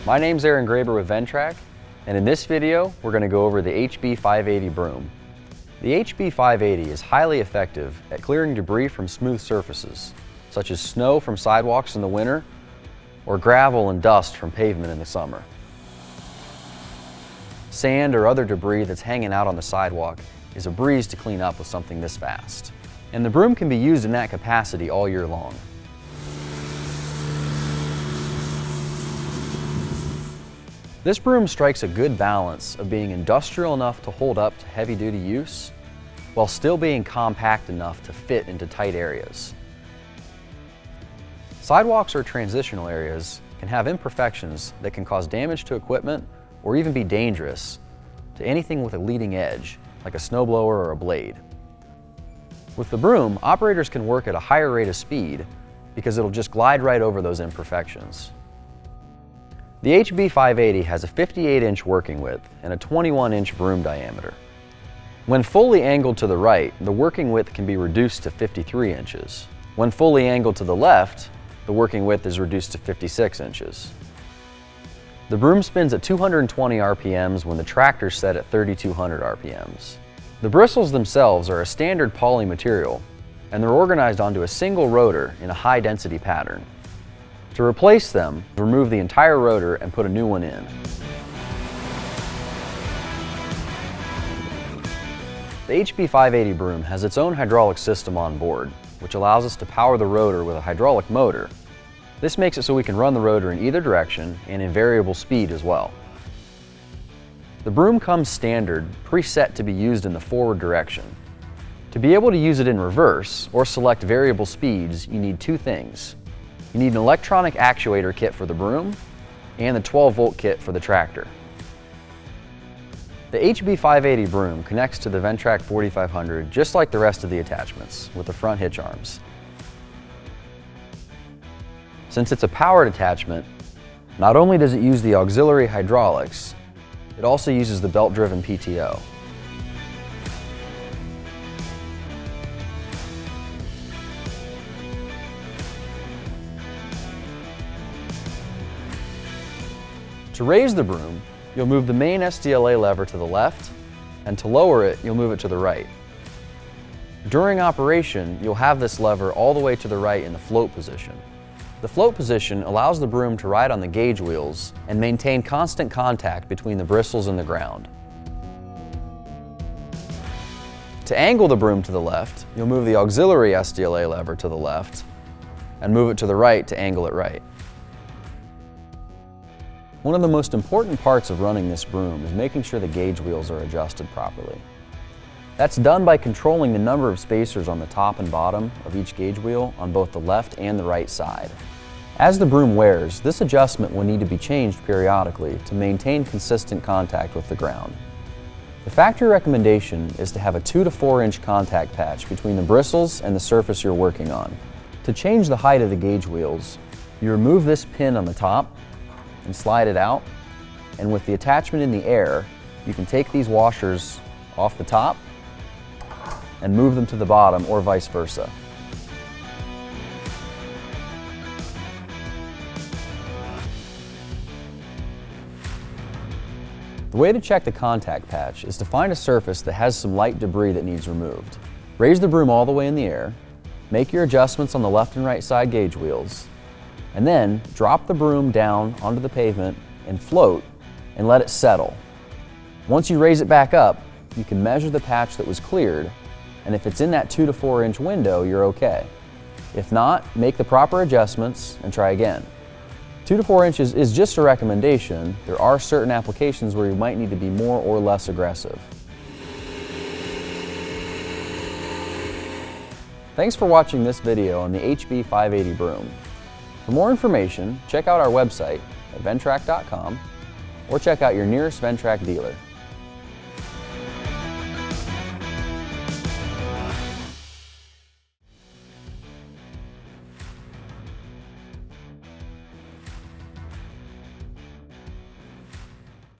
My name's Aaron Graber with Ventrac, and in this video we're going to go over the HB580 Broom. The HB580 is highly effective at clearing debris from smooth surfaces, such as snow from sidewalks in the winter or gravel and dust from pavement in the summer. Sand or other debris that's hanging out on the sidewalk is a breeze to clean up with something this fast. And the broom can be used in that capacity all year long. This broom strikes a good balance of being industrial enough to hold up to heavy-duty use, while still being compact enough to fit into tight areas. Sidewalks or transitional areas can have imperfections that can cause damage to equipment or even be dangerous to anything with a leading edge, like a snowblower or a blade. With the broom, operators can work at a higher rate of speed because it'll just glide right over those imperfections. The HB580 has a 58-inch working width and a 21-inch broom diameter. When fully angled to the right, the working width can be reduced to 53 inches. When fully angled to the left, the working width is reduced to 56 inches. The broom spins at 220 RPMs when the tractor's set at 3,200 RPMs. The bristles themselves are a standard poly material, and they're organized onto a single rotor in a high-density pattern. To replace them, remove the entire rotor and put a new one in. The HB580 Broom has its own hydraulic system on board, which allows us to power the rotor with a hydraulic motor. This makes it so we can run the rotor in either direction and in variable speed as well. The broom comes standard, preset to be used in the forward direction. To be able to use it in reverse or select variable speeds, you need two things. You need an electronic actuator kit for the broom and the 12-volt kit for the tractor. The HB580 Broom connects to the Ventrac 4500 just like the rest of the attachments, with the front hitch arms. Since it's a powered attachment, not only does it use the auxiliary hydraulics, it also uses the belt-driven PTO. To raise the broom, you'll move the main SDLA lever to the left, and to lower it, you'll move it to the right. During operation, you'll have this lever all the way to the right in the float position. The float position allows the broom to ride on the gauge wheels and maintain constant contact between the bristles and the ground. To angle the broom to the left, you'll move the auxiliary SDLA lever to the left and move it to the right to angle it right. One of the most important parts of running this broom is making sure the gauge wheels are adjusted properly. That's done by controlling the number of spacers on the top and bottom of each gauge wheel on both the left and the right side. As the broom wears, this adjustment will need to be changed periodically to maintain consistent contact with the ground. The factory recommendation is to have a 2 to 4 inch contact patch between the bristles and the surface you're working on. To change the height of the gauge wheels, you remove this pin on the top and slide it out, and with the attachment in the air, you can take these washers off the top and move them to the bottom, or vice versa. The way to check the contact patch is to find a surface that has some light debris that needs removed. Raise the broom all the way in the air, make your adjustments on the left and right side gauge wheels, and then drop the broom down onto the pavement and float and let it settle. Once you raise it back up, you can measure the patch that was cleared, and if it's in that 2 to 4 inch window, you're okay. If not, make the proper adjustments and try again. 2 to 4 inches is just a recommendation. There are certain applications where you might need to be more or less aggressive. Thanks for watching this video on the HB580 Broom. For more information, check out our website at ventrac.com or check out your nearest Ventrac dealer.